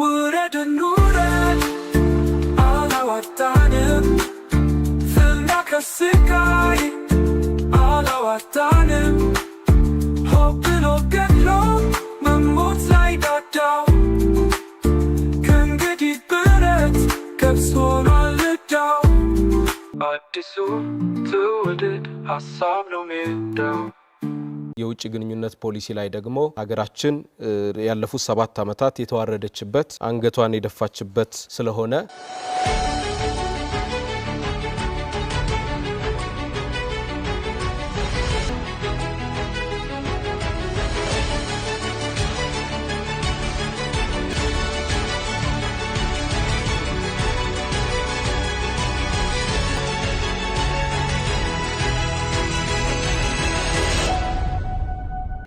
ውረድ እንውረድ አላዋጣንም ፍና ከስቃይ አላዋጣንም ሆብሎ ገድሎ መሞት ላይ ዳዳው ከእንግዲህ ብረት ገብስ ሆኗል ዕዳው አዲሱ ትውልድ ሀሳብ ነው ሜዳው የውጭ ግንኙነት ፖሊሲ ላይ ደግሞ ሀገራችን ያለፉት 7 ዓመታት የተዋረደችበት አንገቷን የደፋችበት ስለሆነ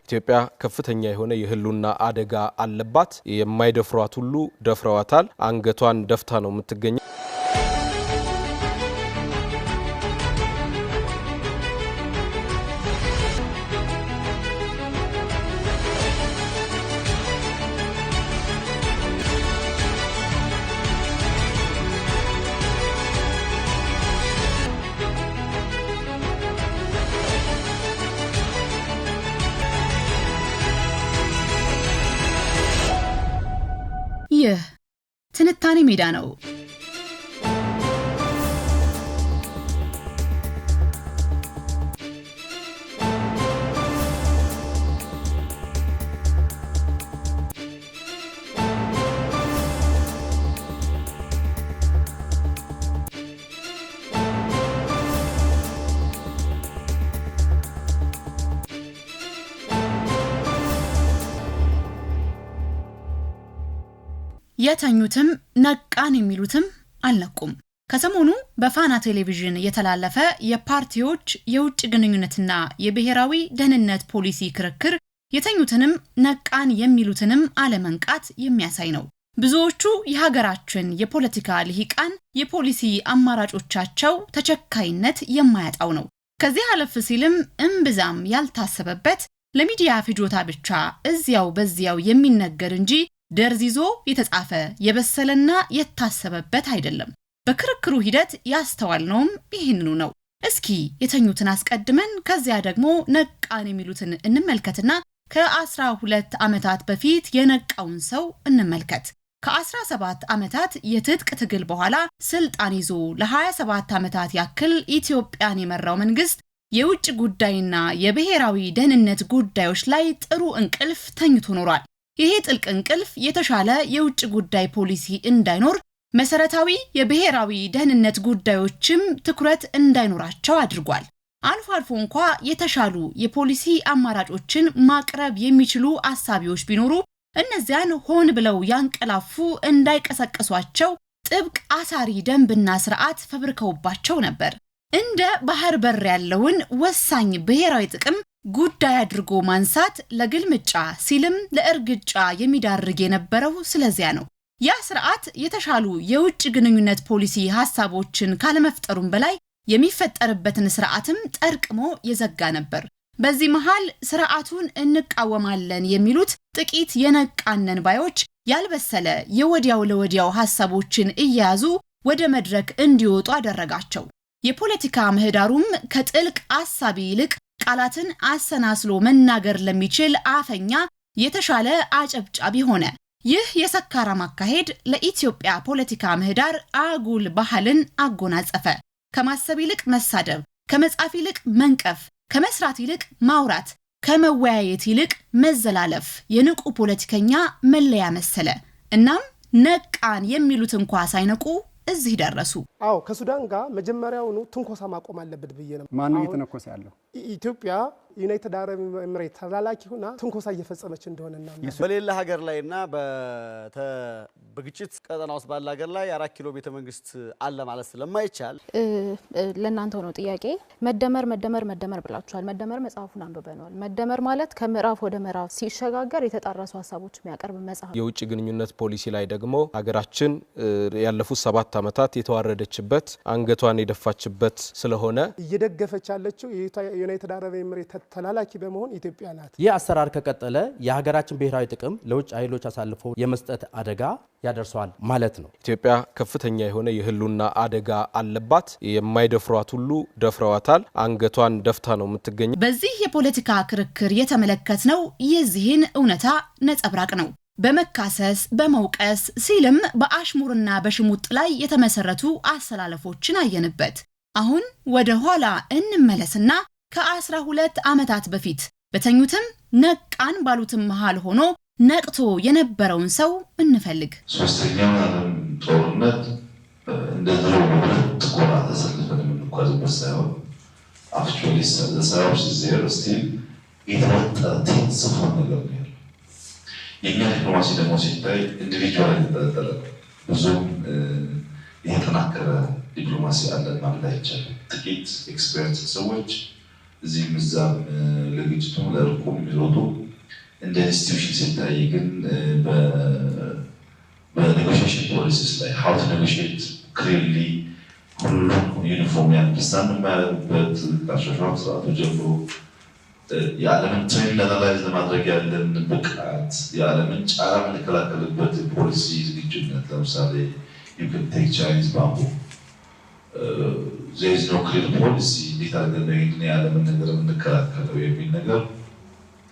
ኢትዮጵያ ከፍተኛ የሆነ የህልውና አደጋ አለባት የማይደፍሯት ሁሉ ደፍረዋታል አንገቷን ደፍታ ነው የምትገኘው ይህ ትንታኔ ሜዳ ነው። የተኙትም ነቃን የሚሉትም አልነቁም። ከሰሞኑ በፋና ቴሌቪዥን የተላለፈ የፓርቲዎች የውጭ ግንኙነትና የብሔራዊ ደህንነት ፖሊሲ ክርክር የተኙትንም ነቃን የሚሉትንም አለመንቃት የሚያሳይ ነው። ብዙዎቹ የሀገራችን የፖለቲካ ልሂቃን የፖሊሲ አማራጮቻቸው ተቸካይነት የማያጣው ነው። ከዚህ አለፍ ሲልም እምብዛም ያልታሰበበት ለሚዲያ ፍጆታ ብቻ እዚያው በዚያው የሚነገር እንጂ ደርዚዞ የተጻፈ የበሰለና የታሰበበት አይደለም። በክርክሩ ሂደት ያስተዋልነውም ይህንኑ ነው። እስኪ የተኙትን አስቀድመን ከዚያ ደግሞ ነቃን የሚሉትን እንመልከትና ከ12 ዓመታት በፊት የነቃውን ሰው እንመልከት። ከ17 ዓመታት የትጥቅ ትግል በኋላ ስልጣን ይዞ ለ27 ዓመታት ያክል ኢትዮጵያን የመራው መንግስት የውጭ ጉዳይና የብሔራዊ ደህንነት ጉዳዮች ላይ ጥሩ እንቅልፍ ተኝቶ ኖሯል። ይሄ ጥልቅ እንቅልፍ የተሻለ የውጭ ጉዳይ ፖሊሲ እንዳይኖር መሰረታዊ የብሔራዊ ደህንነት ጉዳዮችም ትኩረት እንዳይኖራቸው አድርጓል። አልፎ አልፎ እንኳ የተሻሉ የፖሊሲ አማራጮችን ማቅረብ የሚችሉ አሳቢዎች ቢኖሩ እነዚያን ሆን ብለው ያንቀላፉ እንዳይቀሰቅሷቸው ጥብቅ አሳሪ ደንብና ስርዓት ፈብርከውባቸው ነበር። እንደ ባህር በር ያለውን ወሳኝ ብሔራዊ ጥቅም ጉዳይ አድርጎ ማንሳት ለግልምጫ ሲልም ለእርግጫ የሚዳርግ የነበረው ስለዚያ ነው። ያ ስርዓት የተሻሉ የውጭ ግንኙነት ፖሊሲ ሐሳቦችን ካለመፍጠሩም በላይ የሚፈጠርበትን ስርዓትም ጠርቅሞ የዘጋ ነበር። በዚህ መሃል ስርዓቱን እንቃወማለን የሚሉት ጥቂት የነቃነን ባዮች ያልበሰለ የወዲያው ለወዲያው ሐሳቦችን እያያዙ ወደ መድረክ እንዲወጡ አደረጋቸው። የፖለቲካ ምህዳሩም ከጥልቅ አሳቢ ይልቅ ቃላትን አሰናስሎ መናገር ለሚችል አፈኛ የተሻለ አጨብጫቢ ሆነ። ይህ የሰካራም አካሄድ ለኢትዮጵያ ፖለቲካ ምህዳር አጉል ባህልን አጎናጸፈ። ከማሰብ ይልቅ መሳደብ፣ ከመጻፍ ይልቅ መንቀፍ፣ ከመስራት ይልቅ ማውራት፣ ከመወያየት ይልቅ መዘላለፍ የንቁ ፖለቲከኛ መለያ መሰለ። እናም ነቃን የሚሉት እንኳ ሳይነቁ እዚህ ደረሱ። አዎ ከሱዳን ጋር መጀመሪያውኑ ትንኮሳ ማቆም አለበት ብዬ ነው። ማን እየተነኮሰ ያለው? ኢትዮጵያ ዩናይትድ አረብ ኤምሬት ተላላኪ ሆና ትንኮሳ እየፈጸመች እንደሆነና በሌላ ሀገር ላይና በግጭት ቀጠና ውስጥ ባለ ሀገር ላይ 4 ኪሎ ቤተ መንግስት አለ ማለት ስለማይቻል ለእናንተው ነው ጥያቄ። መደመር ብላችኋል። መደመር መጽሐፉን አንብበናል። መደመር ማለት ከምዕራፍ ወደ ምዕራፍ ሲሸጋገር የተጣራሱ ሀሳቦች የሚያቀርብ መጽሐፍ። የውጭ ግንኙነት ፖሊሲ ላይ ደግሞ ሀገራችን ያለፉት 7 ዓመታት የተዋረደችበት አንገቷን የደፋችበት ስለሆነ እየደገፈች ያለችው የዩናይትድ አረብ ኤምሬት ተላላኪ በመሆን ኢትዮጵያ ናት። ይህ አሰራር ከቀጠለ የሀገራችን ብሔራዊ ጥቅም ለውጭ ኃይሎች አሳልፎ የመስጠት አደጋ ያደርሰዋል ማለት ነው። ኢትዮጵያ ከፍተኛ የሆነ የህልውና አደጋ አለባት። የማይደፍሯት ሁሉ ደፍረዋታል። አንገቷን ደፍታ ነው የምትገኘው። በዚህ የፖለቲካ ክርክር የተመለከትነው የዚህን እውነታ ነጸብራቅ ነው። በመካሰስ በመውቀስ ሲልም በአሽሙርና በሽሙጥ ላይ የተመሰረቱ አሰላለፎችን አየንበት። አሁን ወደ ኋላ እንመለስና ከ12 ዓመታት በፊት በተኙትም ነቃን ባሉትም መሃል ሆኖ ነቅቶ የነበረውን ሰው እንፈልግ። ሶስተኛው ዓለም ጦርነት እንደዚህ ጥቁር ተሰልፈን የምንጓዝበት ሳይሆን አክቹዋሊ ሰላም ሲዘር ስቲል የተወጠረ ጽፎ ነገር ነው። የኛ ዲፕሎማሲ ደግሞ ሲታይ ኢንዲቪጁዋል የተጠረጠረ ብዙም የተጠናከረ ዲፕሎማሲ አለን ማለት አይቻልም። ጥቂት ኤክስፐርት ሰዎች እዚህ ምዛም ለግጭቱ ለርቁም የሚሮጡ እንደ ኢንስቲትዩሽን ሲታይ ግን በኔጎሽዬሽን ፖሊሲስ ላይ how to negotiate clearly ሁሉም ዩኒፎርም አንደርስታንድ የማያደርጉበት ከአሻሻል ስርዓቱ ጀምሮ የዓለምን ትሬንድ አናላይዝ ለማድረግ ያለን ብቃት የዓለምን ጫና የምንከላከልበት ፖሊሲ ዝግጁነት ለምሳሌ you can take Chinese bamboo there is no clear policy እንዴት አድርገን ነው የዓለምን ነገር የምንከላከለው የሚል ነገር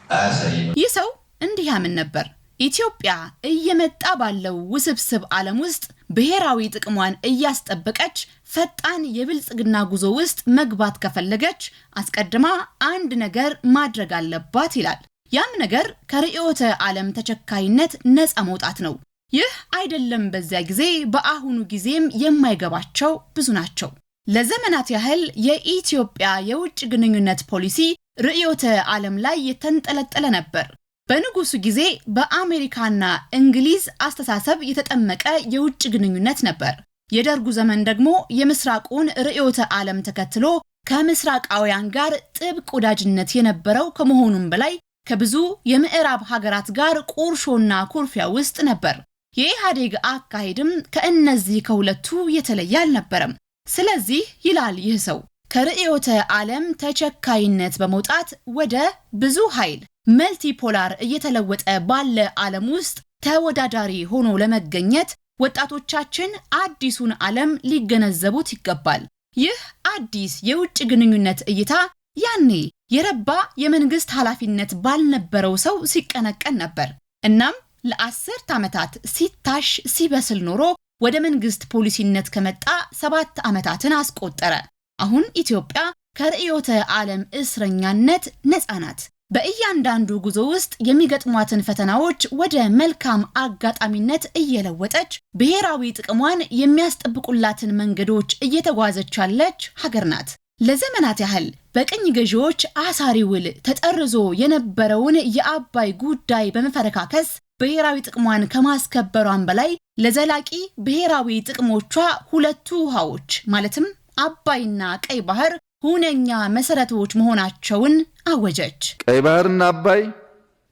አያሳይም። ይህ ሰው እንዲህ ያምን ነበር። ኢትዮጵያ እየመጣ ባለው ውስብስብ ዓለም ውስጥ ብሔራዊ ጥቅሟን እያስጠበቀች ፈጣን የብልጽግና ጉዞ ውስጥ መግባት ከፈለገች አስቀድማ አንድ ነገር ማድረግ አለባት ይላል። ያም ነገር ከርዕዮተ ዓለም ተቸካይነት ነፃ መውጣት ነው። ይህ አይደለም በዚያ ጊዜ በአሁኑ ጊዜም የማይገባቸው ብዙ ናቸው። ለዘመናት ያህል የኢትዮጵያ የውጭ ግንኙነት ፖሊሲ ርዕዮተ ዓለም ላይ የተንጠለጠለ ነበር። በንጉሱ ጊዜ በአሜሪካና እንግሊዝ አስተሳሰብ የተጠመቀ የውጭ ግንኙነት ነበር። የደርጉ ዘመን ደግሞ የምስራቁን ርዕዮተ ዓለም ተከትሎ ከምስራቃውያን ጋር ጥብቅ ወዳጅነት የነበረው ከመሆኑም በላይ ከብዙ የምዕራብ ሀገራት ጋር ቁርሾና ኩርፊያ ውስጥ ነበር። የኢህአዴግ አካሄድም ከእነዚህ ከሁለቱ የተለየ አልነበረም። ስለዚህ ይላል ይህ ሰው ከርዕዮተ ዓለም ተቸካይነት በመውጣት ወደ ብዙ ኃይል መልቲፖላር እየተለወጠ ባለ ዓለም ውስጥ ተወዳዳሪ ሆኖ ለመገኘት ወጣቶቻችን አዲሱን ዓለም ሊገነዘቡት ይገባል። ይህ አዲስ የውጭ ግንኙነት እይታ ያኔ የረባ የመንግስት ኃላፊነት ባልነበረው ሰው ሲቀነቀን ነበር። እናም ለ10 ዓመታት ሲታሽ ሲበስል ኖሮ ወደ መንግስት ፖሊሲነት ከመጣ 7 ዓመታትን አስቆጠረ። አሁን ኢትዮጵያ ከርዕዮተ ዓለም እስረኛነት ነፃ ናት። በእያንዳንዱ ጉዞ ውስጥ የሚገጥሟትን ፈተናዎች ወደ መልካም አጋጣሚነት እየለወጠች ብሔራዊ ጥቅሟን የሚያስጠብቁላትን መንገዶች እየተጓዘች ያለች ሀገር ናት። ለዘመናት ያህል በቅኝ ገዢዎች አሳሪ ውል ተጠርዞ የነበረውን የአባይ ጉዳይ በመፈረካከስ ብሔራዊ ጥቅሟን ከማስከበሯን በላይ ለዘላቂ ብሔራዊ ጥቅሞቿ ሁለቱ ውሃዎች ማለትም አባይና ቀይ ባህር ሁነኛ መሰረቶች መሆናቸውን አወጀች። ቀይ ባህርና አባይ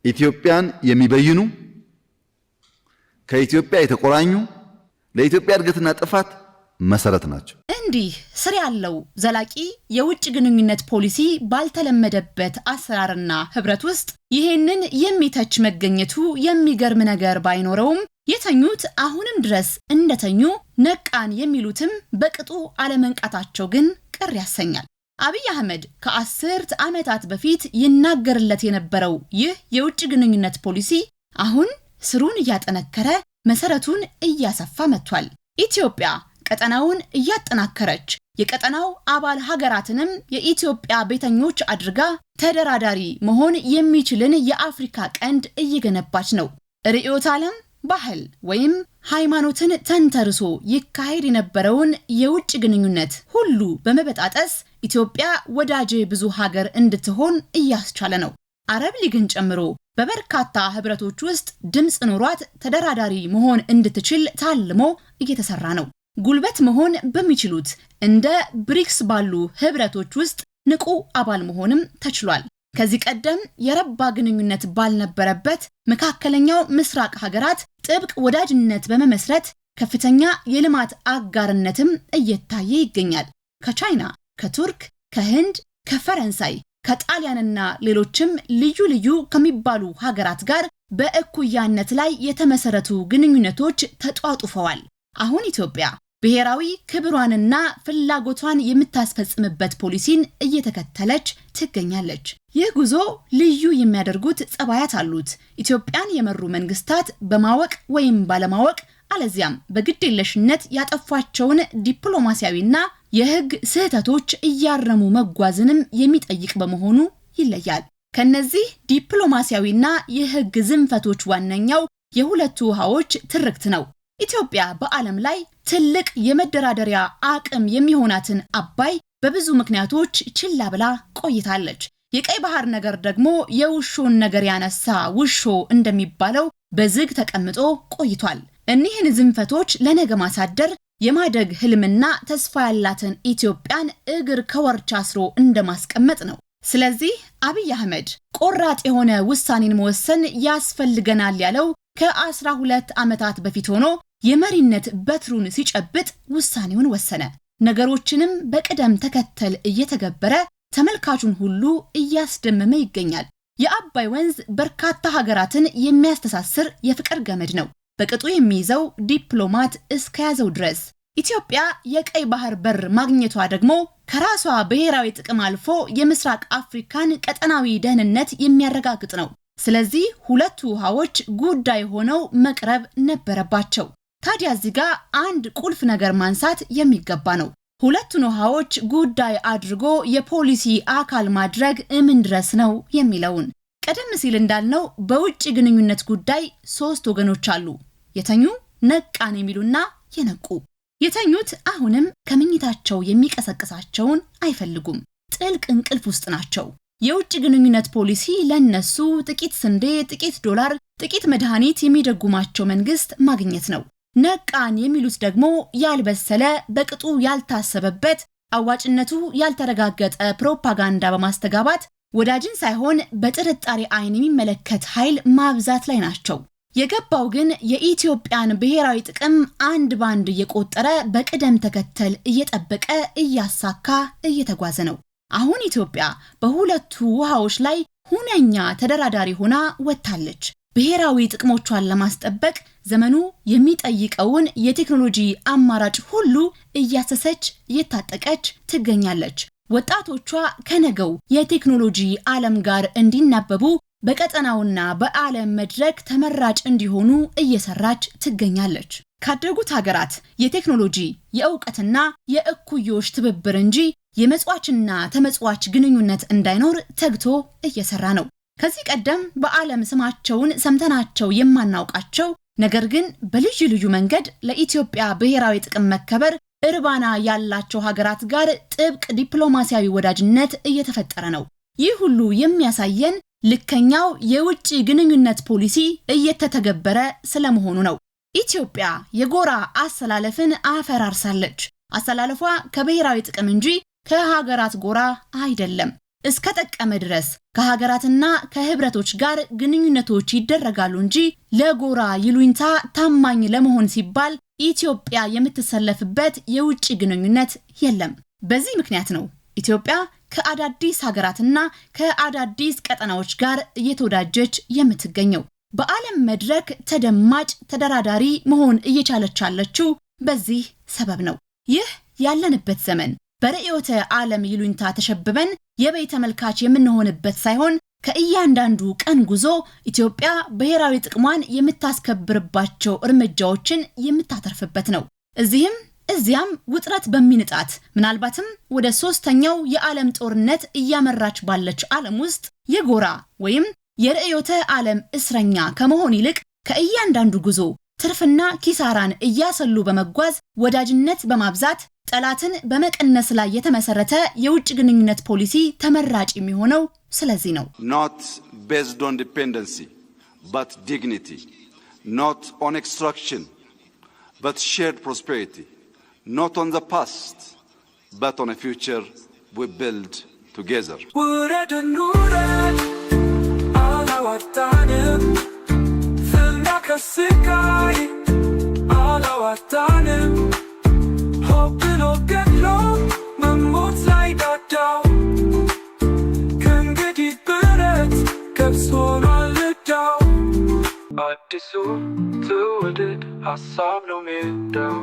ኢትዮጵያን የሚበይኑ ከኢትዮጵያ የተቆራኙ ለኢትዮጵያ እድገትና ጥፋት መሰረት ናቸው። እንዲህ ስር ያለው ዘላቂ የውጭ ግንኙነት ፖሊሲ ባልተለመደበት አሰራርና ህብረት ውስጥ ይሄንን የሚተች መገኘቱ የሚገርም ነገር ባይኖረውም የተኙት አሁንም ድረስ እንደተኙ ነቃን የሚሉትም በቅጡ አለመንቃታቸው ግን ቅር ያሰኛል። አብይ አህመድ ከ10 ዓመታት በፊት ይናገርለት የነበረው ይህ የውጭ ግንኙነት ፖሊሲ አሁን ስሩን እያጠነከረ መሰረቱን እያሰፋ መጥቷል። ኢትዮጵያ ቀጠናውን እያጠናከረች የቀጠናው አባል ሀገራትንም የኢትዮጵያ ቤተኞች አድርጋ ተደራዳሪ መሆን የሚችልን የአፍሪካ ቀንድ እየገነባች ነው። ርዕዮተ ዓለም ባህል ወይም ሃይማኖትን ተንተርሶ ይካሄድ የነበረውን የውጭ ግንኙነት ሁሉ በመበጣጠስ ኢትዮጵያ ወዳጅ ብዙ ሀገር እንድትሆን እያስቻለ ነው። አረብ ሊግን ጨምሮ በበርካታ ህብረቶች ውስጥ ድምጽ ኖሯት ተደራዳሪ መሆን እንድትችል ታልሞ እየተሰራ ነው። ጉልበት መሆን በሚችሉት እንደ ብሪክስ ባሉ ህብረቶች ውስጥ ንቁ አባል መሆንም ተችሏል። ከዚህ ቀደም የረባ ግንኙነት ባልነበረበት መካከለኛው ምስራቅ ሀገራት ጥብቅ ወዳጅነት በመመስረት ከፍተኛ የልማት አጋርነትም እየታየ ይገኛል። ከቻይና፣ ከቱርክ፣ ከህንድ፣ ከፈረንሳይ፣ ከጣሊያንና ሌሎችም ልዩ ልዩ ከሚባሉ ሀገራት ጋር በእኩያነት ላይ የተመሰረቱ ግንኙነቶች ተጧጡፈዋል። አሁን ኢትዮጵያ ብሔራዊ ክብሯንና ፍላጎቷን የምታስፈጽምበት ፖሊሲን እየተከተለች ትገኛለች። ይህ ጉዞ ልዩ የሚያደርጉት ጸባያት አሉት። ኢትዮጵያን የመሩ መንግስታት በማወቅ ወይም ባለማወቅ አለዚያም በግዴለሽነት ያጠፏቸውን ዲፕሎማሲያዊና የህግ ስህተቶች እያረሙ መጓዝንም የሚጠይቅ በመሆኑ ይለያል። ከነዚህ ዲፕሎማሲያዊና የህግ ዝንፈቶች ዋነኛው የሁለቱ ውሃዎች ትርክት ነው። ኢትዮጵያ በዓለም ላይ ትልቅ የመደራደሪያ አቅም የሚሆናትን አባይ በብዙ ምክንያቶች ችላ ብላ ቆይታለች። የቀይ ባህር ነገር ደግሞ የውሾን ነገር ያነሳ ውሾ እንደሚባለው በዝግ ተቀምጦ ቆይቷል። እኒህን ዝንፈቶች ለነገ ማሳደር የማደግ ህልምና ተስፋ ያላትን ኢትዮጵያን እግር ከወርች አስሮ እንደማስቀመጥ ነው። ስለዚህ አብይ አህመድ ቆራጥ የሆነ ውሳኔን መወሰን ያስፈልገናል ያለው ከ12 ዓመታት በፊት ሆኖ የመሪነት በትሩን ሲጨብጥ ውሳኔውን ወሰነ። ነገሮችንም በቅደም ተከተል እየተገበረ ተመልካቹን ሁሉ እያስደመመ ይገኛል። የአባይ ወንዝ በርካታ ሀገራትን የሚያስተሳስር የፍቅር ገመድ ነው። በቅጡ የሚይዘው ዲፕሎማት እስከያዘው ድረስ ኢትዮጵያ የቀይ ባህር በር ማግኘቷ ደግሞ ከራሷ ብሔራዊ ጥቅም አልፎ የምስራቅ አፍሪካን ቀጠናዊ ደህንነት የሚያረጋግጥ ነው። ስለዚህ ሁለቱ ውሃዎች ጉዳይ ሆነው መቅረብ ነበረባቸው። ታዲያ እዚህ ጋር አንድ ቁልፍ ነገር ማንሳት የሚገባ ነው። ሁለቱን ውሃዎች ጉዳይ አድርጎ የፖሊሲ አካል ማድረግ ምን ድረስ ነው የሚለውን። ቀደም ሲል እንዳልነው በውጭ ግንኙነት ጉዳይ 3 ወገኖች አሉ። የተኙ፣ ነቃን የሚሉና የነቁ። የተኙት አሁንም ከመኝታቸው የሚቀሰቅሳቸውን አይፈልጉም። ጥልቅ እንቅልፍ ውስጥ ናቸው። የውጭ ግንኙነት ፖሊሲ ለነሱ ጥቂት ስንዴ፣ ጥቂት ዶላር፣ ጥቂት መድኃኒት የሚደጉማቸው መንግስት ማግኘት ነው። ነቃን የሚሉት ደግሞ ያልበሰለ በቅጡ ያልታሰበበት አዋጭነቱ ያልተረጋገጠ ፕሮፓጋንዳ በማስተጋባት ወዳጅን ሳይሆን በጥርጣሬ አይን የሚመለከት ኃይል ማብዛት ላይ ናቸው። የገባው ግን የኢትዮጵያን ብሔራዊ ጥቅም አንድ ባንድ እየቆጠረ በቅደም ተከተል እየጠበቀ እያሳካ እየተጓዘ ነው። አሁን ኢትዮጵያ በሁለቱ ውሃዎች ላይ ሁነኛ ተደራዳሪ ሆና ወጥታለች። ብሔራዊ ጥቅሞቿን ለማስጠበቅ ዘመኑ የሚጠይቀውን የቴክኖሎጂ አማራጭ ሁሉ እያሰሰች እየታጠቀች ትገኛለች። ወጣቶቿ ከነገው የቴክኖሎጂ ዓለም ጋር እንዲናበቡ በቀጠናውና በዓለም መድረክ ተመራጭ እንዲሆኑ እየሰራች ትገኛለች። ካደጉት ሀገራት የቴክኖሎጂ የእውቀትና የእኩዮሽ ትብብር እንጂ የመጽዋችና ተመጽዋች ግንኙነት እንዳይኖር ተግቶ እየሰራ ነው። ከዚህ ቀደም በዓለም ስማቸውን ሰምተናቸው የማናውቃቸው ነገር ግን በልዩ ልዩ መንገድ ለኢትዮጵያ ብሔራዊ ጥቅም መከበር እርባና ያላቸው ሀገራት ጋር ጥብቅ ዲፕሎማሲያዊ ወዳጅነት እየተፈጠረ ነው። ይህ ሁሉ የሚያሳየን ልከኛው የውጭ ግንኙነት ፖሊሲ እየተተገበረ ስለመሆኑ ነው። ኢትዮጵያ የጎራ አሰላለፍን አፈራርሳለች። አሰላለፏ ከብሔራዊ ጥቅም እንጂ ከሀገራት ጎራ አይደለም። እስከ ጠቀመ ድረስ ከሀገራትና ከህብረቶች ጋር ግንኙነቶች ይደረጋሉ እንጂ ለጎራ ይሉኝታ ታማኝ ለመሆን ሲባል ኢትዮጵያ የምትሰለፍበት የውጭ ግንኙነት የለም። በዚህ ምክንያት ነው ኢትዮጵያ ከአዳዲስ ሀገራትና ከአዳዲስ ቀጠናዎች ጋር እየተወዳጀች የምትገኘው። በዓለም መድረክ ተደማጭ ተደራዳሪ መሆን እየቻለች ያለችው በዚህ ሰበብ ነው። ይህ ያለንበት ዘመን በርዕዮተ ዓለም ይሉኝታ ተሸብበን የበይ ተመልካች የምንሆንበት ሳይሆን ከእያንዳንዱ ቀን ጉዞ ኢትዮጵያ ብሔራዊ ጥቅሟን የምታስከብርባቸው እርምጃዎችን የምታተርፍበት ነው። እዚህም እዚያም ውጥረት በሚንጣት ምናልባትም ወደ 3ኛው የዓለም ጦርነት እያመራች ባለች ዓለም ውስጥ የጎራ ወይም የርዕዮተ ዓለም እስረኛ ከመሆን ይልቅ ከእያንዳንዱ ጉዞ ትርፍና ኪሳራን እያሰሉ በመጓዝ ወዳጅነት በማብዛት ጠላትን በመቀነስ ላይ የተመሰረተ የውጭ ግንኙነት ፖሊሲ ተመራጭ የሚሆነው ስለዚህ ነው። Not based on dependency but dignity, not on extraction but shared prosperity, not on the past but on a future we build together. ውረድ እንውረድ አላዋጣንም፣ ፍና ከስቃይ አላዋጣንም፣ ሆብሎ ገድሎ መሞት ላይ ዳዳው ከእንግዲህ ብረት ገብስ ሆኗል ዕዳው። ሀሳብ ነው ሜዳው